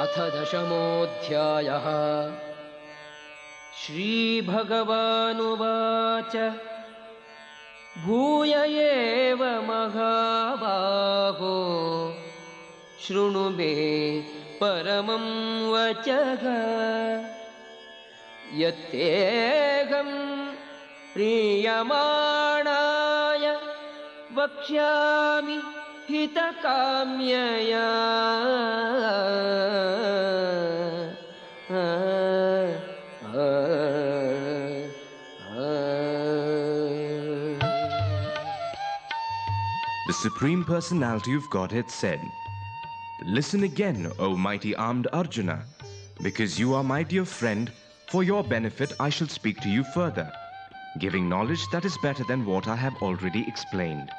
अथ दशमोऽध्यायः। श्रीभगवानुवाच भूय एव महाबाहो शृणु मे परमं वचः यत्तेऽहं प्रीयमाणाय वक्ष्यामि हितकाम्यया। The Supreme Personality of Godhead said, "Listen again, O mighty armed Arjuna, because you are my dear friend. For your benefit I shall speak to you further, giving knowledge that is better than what I have already explained."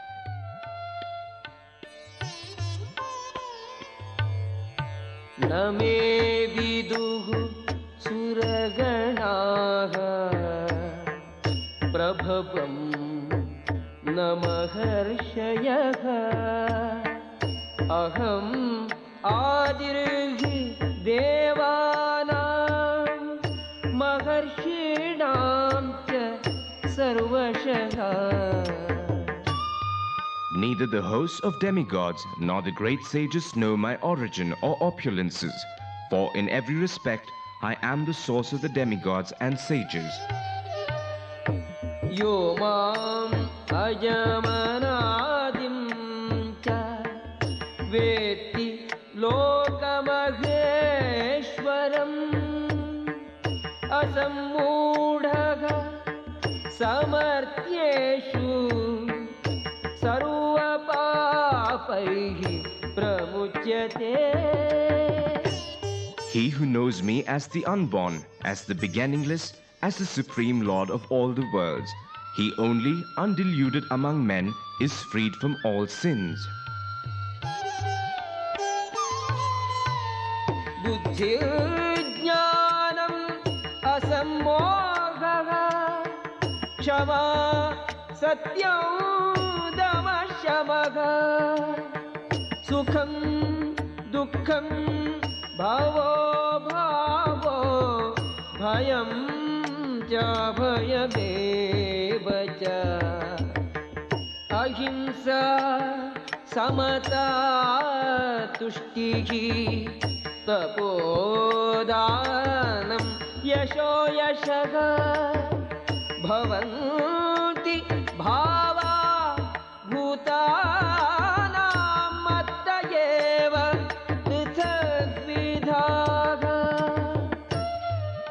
न मे विदुः सुरगणाः प्रभवं न महर्षयः अहम् आदिर्हि देवानां महर्षीणां च सर्वशः। Neither the hosts of demigods nor the great sages know my origin or opulences, for in every respect I am the source of the demigods and sages. Yo mam ajamanaadim cha veti lokamaheshwaram asammudhaga samartyeshu sarvapapaihi pramuchyate. He who knows me as the unborn, as the beginningless, as the supreme Lord of all the worlds, he only, undeluded among men, is freed from all sins. Buddhi jnanam asammogaha kshama satyam damashamaga sukham dukkham bhavo bhavo bhayam ja bhayameva cha ahimsa samata tushtihi tapodanam yasho yashaga bhavanti bhava bhutanam mattayeva prithagvidhaga.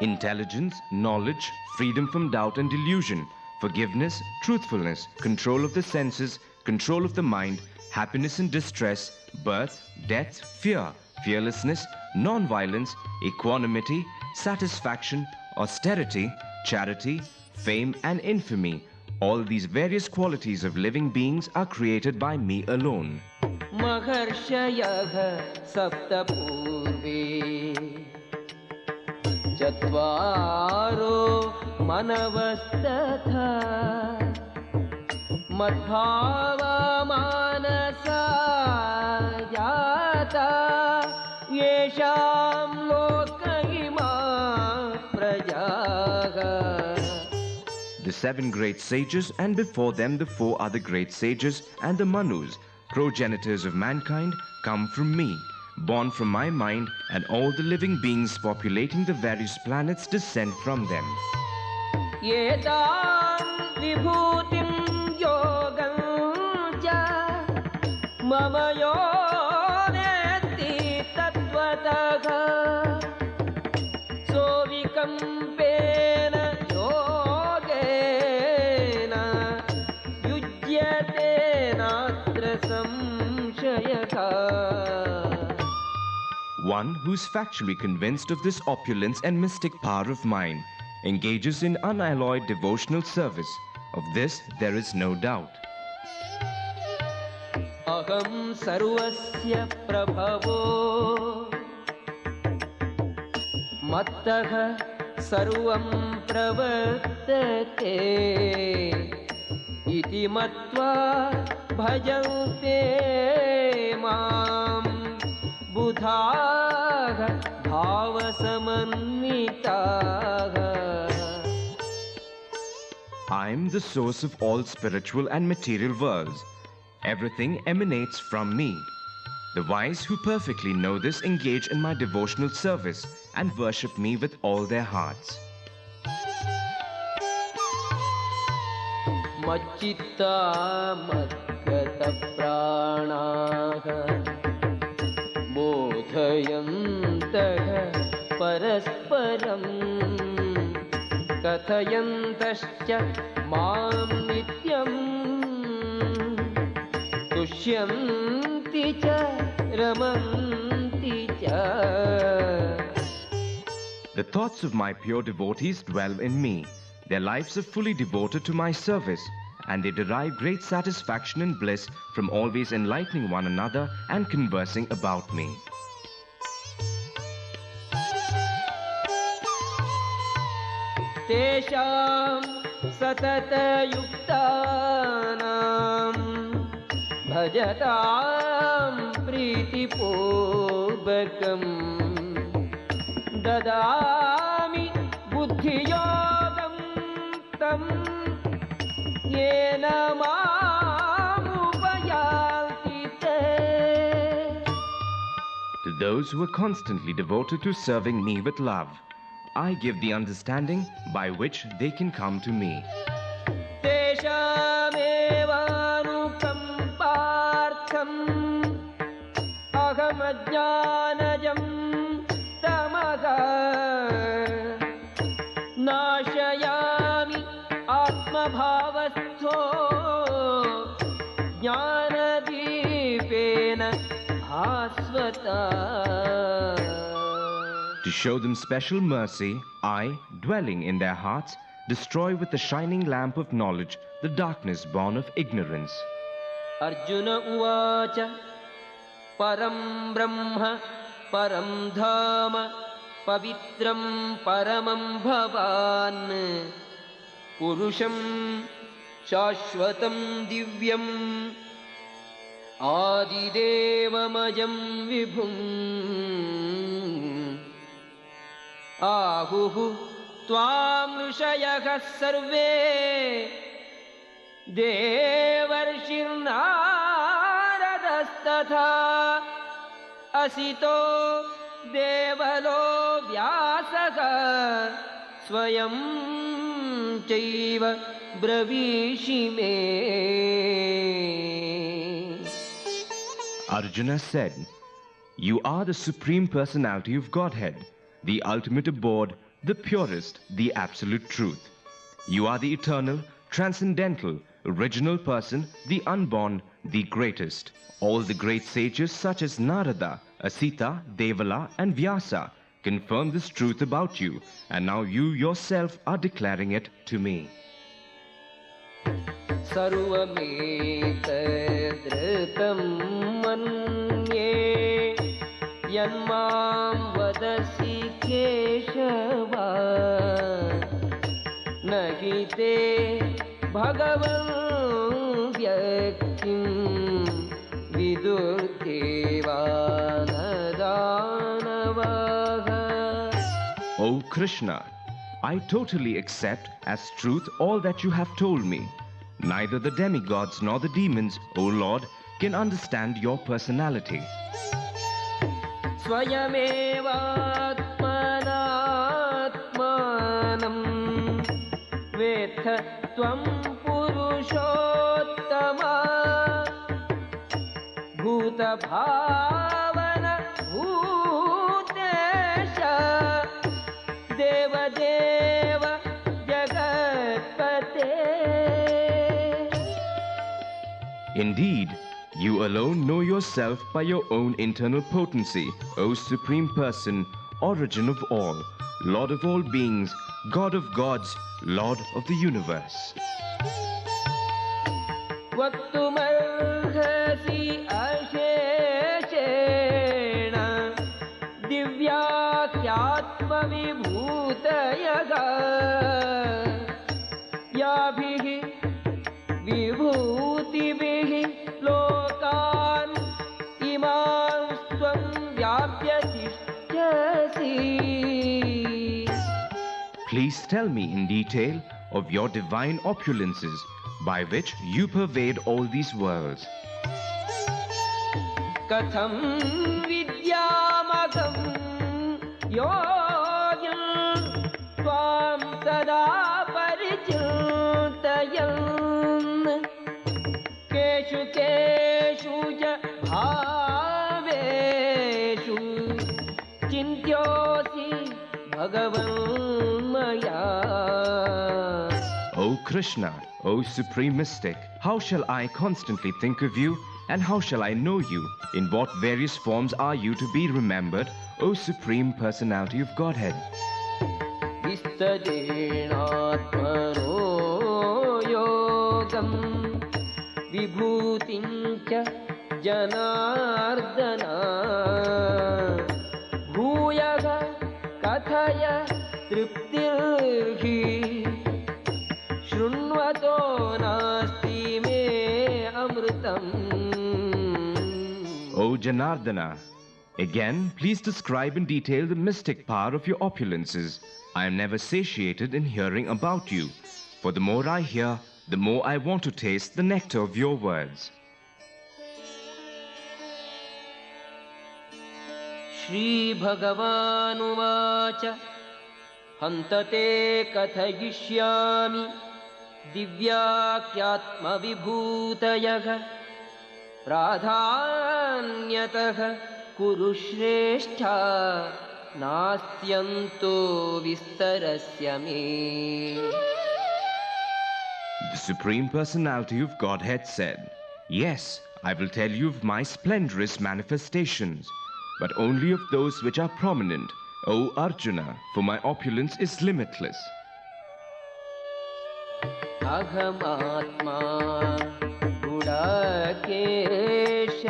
Intelligence, knowledge, freedom from doubt and delusion, forgiveness, truthfulness, control of the senses, control of the mind, happiness and distress, birth, death, fear, fearlessness, non-violence, equanimity, satisfaction, austerity, charity, fame and infamy. All these various qualities of living beings are created by me alone. Maharshayah saptapurve chatvaro manavastatha madbhava manasa jata yesham lokahima prajaha. The 7 great sages, and before them the 4 other great sages, and the Manus, progenitors of mankind, come from me, born from my mind, and all the living beings populating the various planets descend from them. Yetam vibhutim yogam cha mama yo neti tattvataha sovikampena yogena yujyate natra samshayaka. One who is factually convinced of this opulence and mystic power of mine engages in unalloyed devotional service. Of this there is no doubt. Aham sarvasya prabhavo mattah sarvam pravartate iti matva bhajante mam बुधाः भावसमन्विताः. I am the source of all spiritual and material worlds. Everything emanates from me. The wise who perfectly know this engage in my devotional service and worship me with all their hearts. मच्चित्ता मद्गतप्राणाः बोधयन्तः परस्परम् कथयन्तश्च मां नित्यम् तुष्यन्ति च रमन्ति च. The thoughts of my pure devotees dwell in me. Their lives are fully devoted to my service, and they derive great satisfaction and bliss from always enlightening one another and conversing about me. तेषां सततयुक्तानां भजतां प्रीतिपूर्वकं ददामि बुद्धियोगं तं येन मामुपयान्ति ते. To those who are constantly devoted to serving me with love, I give the understanding by which they can come to me. तेषामेवानुकम्पार्थम् अहमज्ञानजं तमः नाशयामि आत्मभावस्थो ज्ञानदीपेन भास्वता. To show them special mercy, I, dwelling in their hearts, destroy with the shining lamp of knowledge the darkness born of ignorance. Arjuna उवाच परं ब्रह्म परं धाम पवित्रं परमं भवान् पुरुषं शाश्वतं दिव्यम् आदिदेवमजं विभुम् आहुः त्वां ऋषयः सर्वे देवर्षिर्नारदस्तथा असितो देवलो व्यासः स्वयं चैव ब्रवीषि मे. Arjuna said, "You are the Supreme Personality of Godhead, the ultimate abode, the purest, the absolute truth. You are the eternal, transcendental, original person, the unborn, the greatest. All the great sages such as Narada, Asita, Devala and Vyasa confirm this truth about you, and now you yourself are declaring it to me." सर्वमेतदृतं मन्ये यन्मां वदसि केशव न हि ते भगवन् व्यक्तिं विदुर्देवानदानवः. O Krishna, I totally accept as truth all that you have told me. Neither the demigods nor the demons, O Lord, can understand your personality. स्वयमेवात्मनात्मानं वेत्थ त्वं पुरुषोत्तम भूतभावन भूतेश देवदेव जगत्पते. Indeed, you alone know yourself by your own internal potency, O Supreme Person, Origin of all, Lord of all beings, God of gods, Lord of the universe. वक्तुमर्हसि अशेषेण दिव्याख्यात्मविभूतयः याभिः विभूतिभिः लोकान् इमां त्वं व्याप्य तिष्ठसि. Please tell me in detail of your divine opulences by which you pervade all these worlds. कथं विद्यामगं योगिं त्वां सदा परिचिन्तयन् केषु केषु च भावेषु चिन्त्योऽसि भगवन् मया. O Krishna, O Supreme Mystic, how shall I constantly think of you, and how shall I know you? In what various forms are you to be remembered, O Supreme Personality of Godhead? विस्तरेणात्मनो योगं विभूतिं च जनार्दन भूयः कथय तृप्तिर्हि शृण्वतो नास्ति मे अमृतम्. O Janardana, again, please describe in detail the mystic power of your opulences. I am never satiated in hearing about you, for the more I hear, the more I want to taste the nectar of your words. श्रीभगवानुवाच हन्तते कथयिष्यामि दिव्याख्यात्मविभूतयः प्राधान्यतः कुरु श्रेष्ठा नास्त्यन्तो विस्तरस्य मे. The Supreme Personality of Godhead said, "Yes, I will tell you of my splendorous manifestations, but only of those which are prominent, O Arjuna, for my opulence is limitless." अहमात्मा गुडाकेश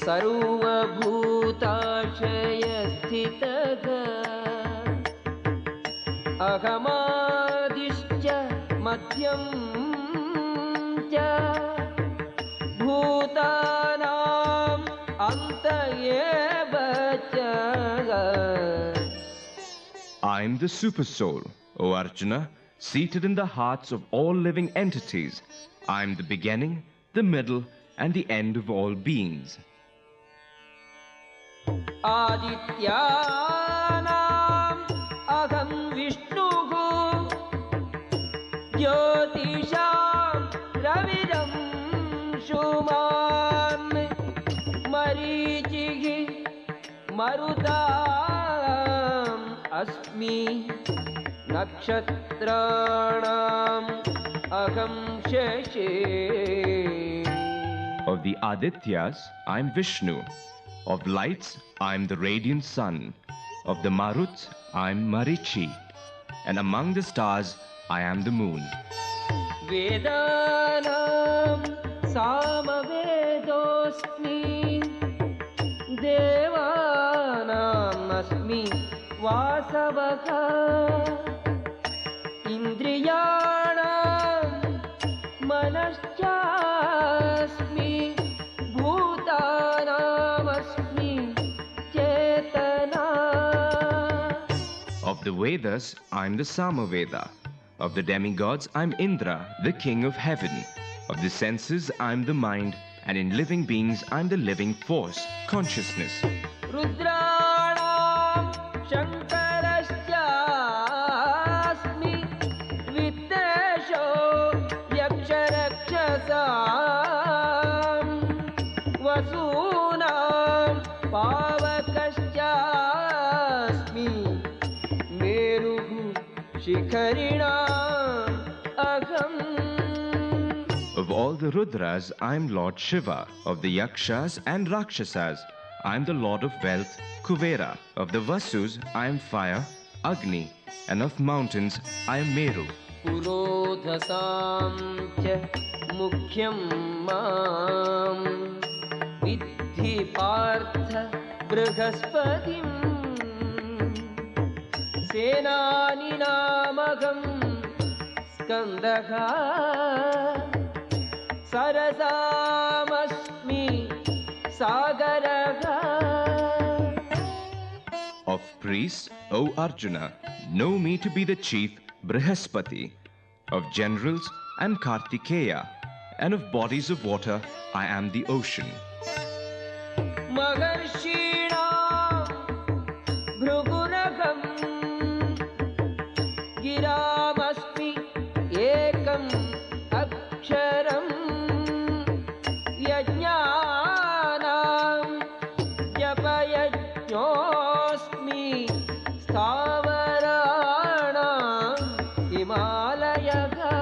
सर्वभूताशयस्थितः अहमादिश्च मध्यं च भूतानाम् अन्त एव च. I am the Supersoul, O Arjuna, seated in the hearts of all living entities. I am the beginning, the middle, and the end of all beings. आदित्यानाम् अहं विष्णुः ज्योतिषां रविरंशुमान् मरीचिः मरुताम् अस्मि नक्षत्राणाम् अहं शशि. Of the Adityas, I am Vishnu. Of lights, I am the radiant sun. Of the Maruts, I am Marichi. And among the stars, I am the moon. वेदानां सामवेदोऽस्मि देवानाम् अस्मि वासवः इन्द्रियाणां मनश्चास्मि भूतानामस्मि चेतना. Of the Vedas, I am the Samaveda. Of the demigods, I am Indra, the king of heaven. Of the senses, I am the mind. And in living beings, I am the living force, consciousness. रुद्राणां शङ्करश्चास्मि वित्तेषो यक्षरक्षसां वसूनां पावकश्चास्मि मेरुः शिखरिणाम् अहम्. Of all the Rudras, I am Lord Shiva. Of the Yakshas and Rakshasas, I am the Lord of Wealth, Kuvera. Of the Vasus, I am Fire, Agni. And of mountains, I am Meru. पुरोधसां च मुख्यं मां विद्धि पार्थ बृहस्पतिं सेनानिनामहं स्कन्दः सरसामस्मि सागरः. Of priests, O Arjuna, know me to be the chief Brihaspati. Of generals, I am Kartikeya, and of bodies of water, I am the ocean. Maharshina Bhrugunagam Giramasmi Ekam Aksharam Yajnanam Japayajñosmi Sthavarana Himalayaga.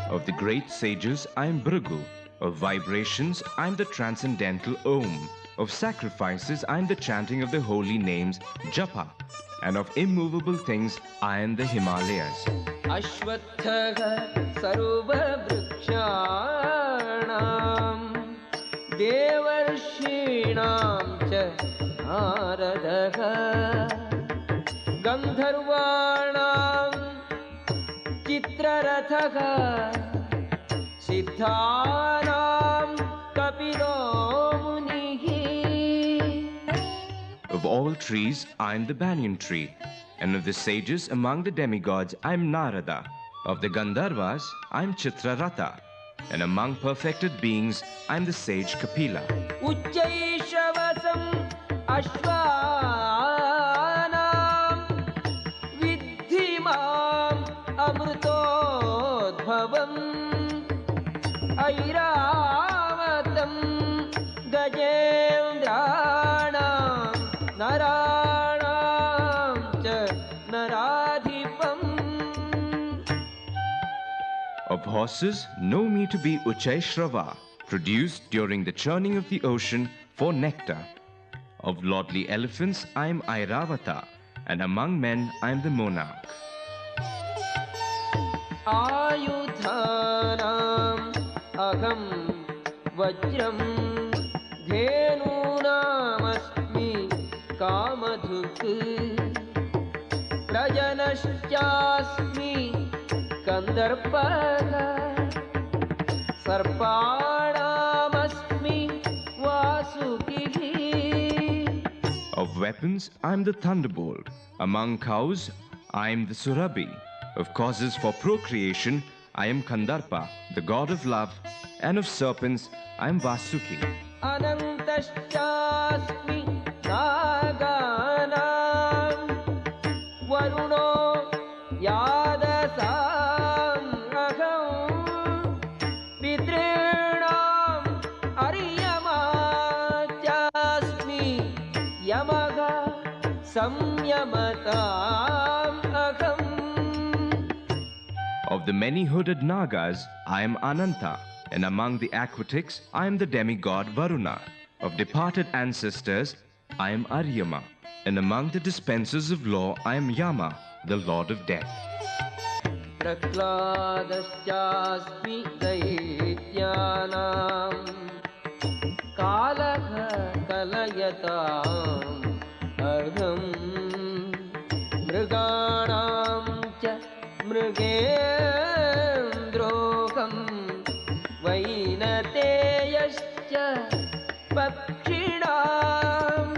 Of the great sages, I am Bhrigu. Of vibrations, I am the transcendental Om. Of sacrifices, I am the chanting of the holy names, Japa. And of immovable things, I am the Himalayas. Ashwatthah Sarva Vrikshanam Devarshinam Cha Naradaha Gandharvanam Chitrarathaha Siddhanam Kapilo Munihi. Of all trees, I am the banyan tree. And of the sages among the demigods, I am Narada. Of the Gandharvas, I am Chitraratha. And among perfected beings, I am the sage Kapila. Ujjaishavasam Ashvanam Viddhimam Amrutodbhavam Airavatam Gajendranam Naranam Cha Naradhipam. Of horses, know me to be Uchaishrava, produced during the churning of the ocean for nectar. Of lordly elephants, I am Airavata, and among men, I am the monarch. Ayudhanam Aham Vajram Dhenunam Kamadhuk Prajanashchasmi Kandarpaha Sarpanamasmi Vasukihi. Of weapons, I am the thunderbolt. Among cows, I am the Surabhi. Of causes for procreation, I am Kandarpa, the god of love. And of serpents, I am Vasuki. Anantaschasmi Naganam Varuno Yadasam Aham Pitrinam Ariyamachasmi Yamaga Samyamatam Aham. Of the many-hooded Nagas, I am Ananta. And among the aquatics, I am the demigod Varuna. Of departed ancestors, I am Aryama. And among the dispensers of law, I am Yama, the lord of death. Prahladaschasmi Daityanam Kalaha Kalayatam Aham Mriganam Cha Mrigendroham Vainateyascha Pakshinam.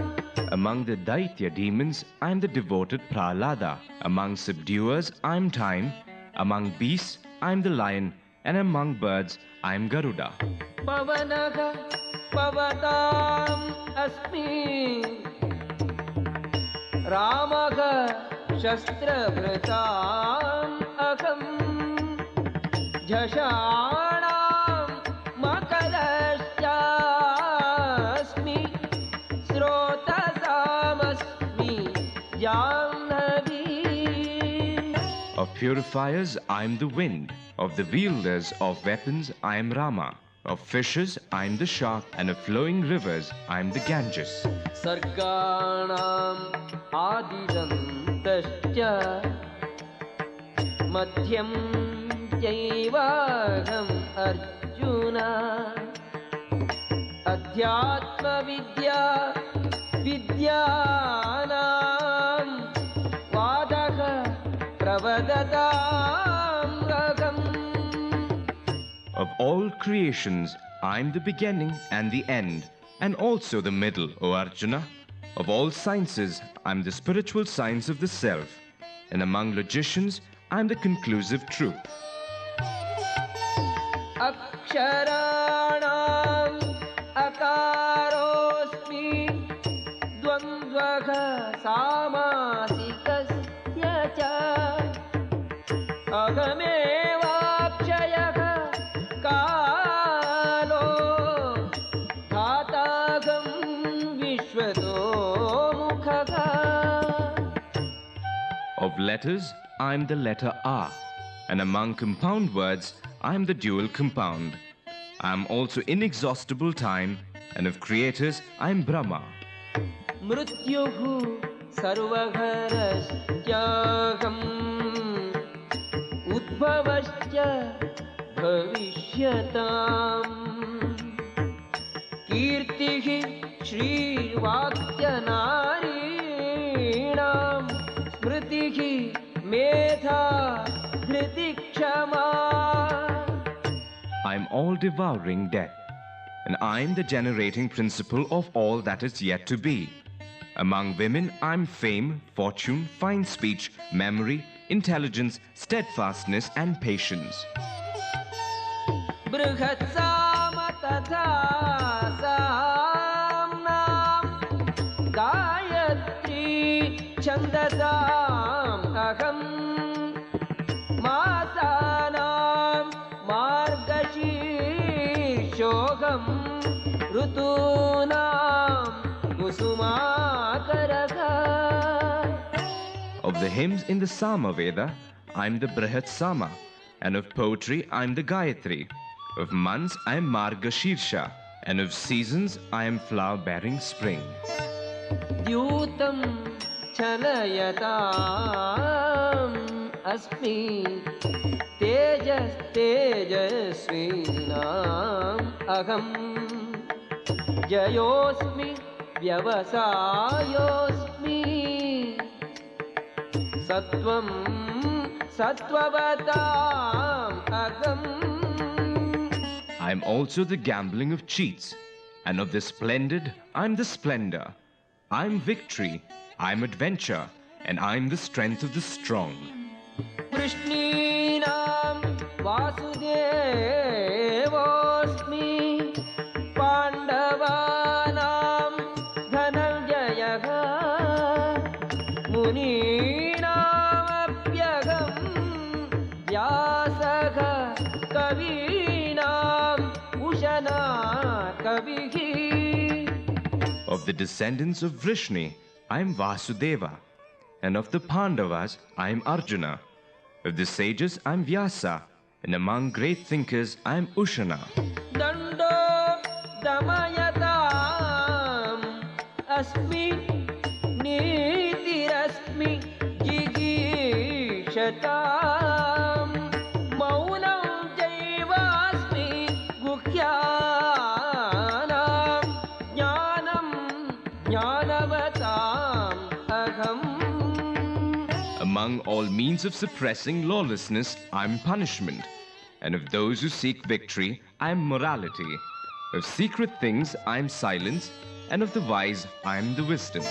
Among the Daitya demons, I am the devoted Prahlada. Among subduers, I am Time. Among beasts, I am the lion. And among birds, I am Garuda. Pavanaha Pavatam Asmi Ramaha Shastrabhratam Aham Jashanam Makalashyasmi Srotasamasmi Janhavi. Of purifiers, I am the wind. Of the wielders of weapons, I am Rama. Of fishes, I am the shark. And of flowing rivers, I am the Ganges. Sarganam Adidantascha Madhyam Jaivaham Arjuna Adhyatma Vidya Vidyanam Vadaha Pravadatam Ragam. Of all creations, I am the beginning and the end, and also the middle, O Arjuna. Of all sciences, I am the spiritual science of the self, and among logicians, I am the conclusive truth. अक्षराणाम् अकारोऽस्मि द्वन्द्वः सामासिकस्य च अहमेवाक्षयः कालो धातागं विश्वतो मुखः. Of letters, I am the letter R, and among compound words, I am the dual compound. I am also inexhaustible time, and of creators, I am Brahma. मृत्युः सर्वहरश्चाहम् उद्भवश्च भविष्यताम्. कीर्तिः श्रीवाक्यनारीणां स्मृतिः मेधा धृतिः क्षमा. I am all-devouring death, and I am the generating principle of all that is yet to be. Among women, I am fame, fortune, fine speech, memory, intelligence, steadfastness, and patience. बृहत्साम तथा साम्नां गायत्री छन्दसाम् अहम् मासानां मार्गशीर्षोऽहं ऋतूनां कुसुमाकरः. Of the hymns in the Sama Veda, I am the Brihat Sama, and of poetry, I am the Gayatri. Of months, I am Margashirsha, and of seasons, I am flower-bearing spring. द्यूतं चलयताम् अस्मि तेजस्तेजस्वीनाम् अहम् जयोऽस्मि व्यवसायोऽस्मि सत्वं सत्त्ववताम् अहम्. I am also the gambling of cheats, and of the splendid, I am the splendor. I am victory, I am adventure, and I am the strength of the strong. कृष्णीनां वासुदेवोऽस्मि पाण्डवानां धनञ्जयः मुनीनामप्यहं व्यासः कवीनाम् उशना कविः. Of the descendants of Vrishni, I am Vasudeva, and of the Pandavas, I am Arjuna. Of the sages, I am Vyasa, and among great thinkers, I am Ushana. दण्डो दमयताम् अस्मि नीतिरस्मि जिगीषताम् मौनं चैवास्मि गुह्यानां ज्ञानं ज्ञानवताम् अहम्. Among all means of suppressing lawlessness, I am punishment, and of those who seek victory, I am morality. Of secret things, I am silence, and of the wise, I am the wisdom.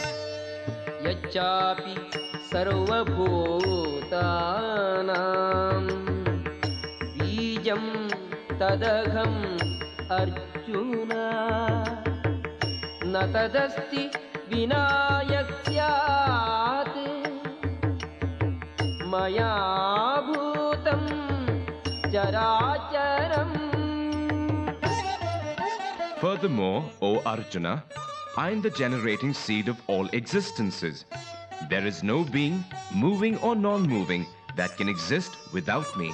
यच्चापि सर्वभूतानां बीजं तदहम् अर्जुन न तदस्ति विना यस्यात् मया भूतं चराचरम्. Furthermore, O Arjuna, I am the generating seed of all existences. There is no being, moving or non-moving, that can exist without me.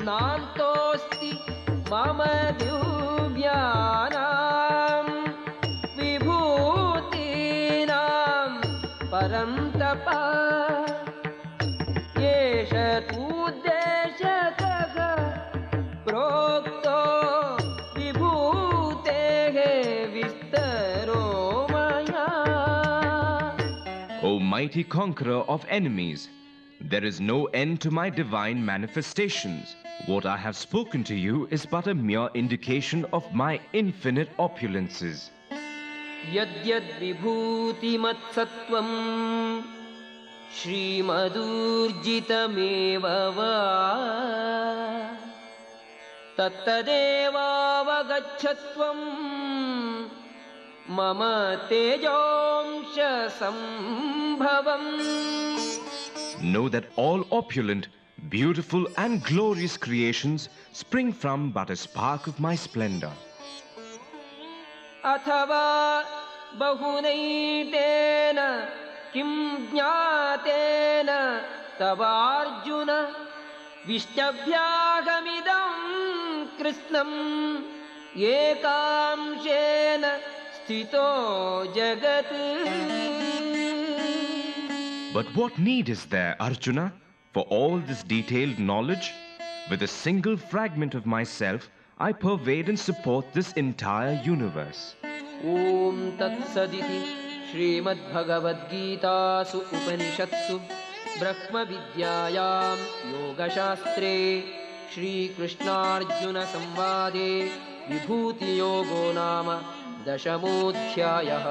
नान्तोऽस्ति मम दिव्यानां विभूतीनां परन्तप एष तूद्देशतः प्रोक्तो विभूतेः विस्तरो मया. O mighty conqueror of enemies, there is no end to my divine manifestations. What I have spoken to you is but a mere indication of my infinite opulences. यद्यद्विभूतिमत्सत्त्वं श्रीमदूर्जितमेव वा तत्तदेवावगच्छत्वं मम तेजोंशसम्भवम्. Know that all opulent, beautiful and glorious creations spring from but a spark of my splendor. अथवा बहुनैतेन किं ज्ञातेन तवार्जुन विष्टभ्यागमिदं कृष्णम् एकांशेन स्थितो जगत्. But what need is there, Arjuna, for all this detailed knowledge? With a single fragment of myself, I pervade and support this entire universe. ॐ तत्सदिति श्रीमद्भगवद्गीतासु उपनिषत्सु ब्रह्मविद्यायां योगशास्त्रे श्रीकृष्णार्जुनसंवादे विभूतियोगो नाम 10मोऽध्यायः.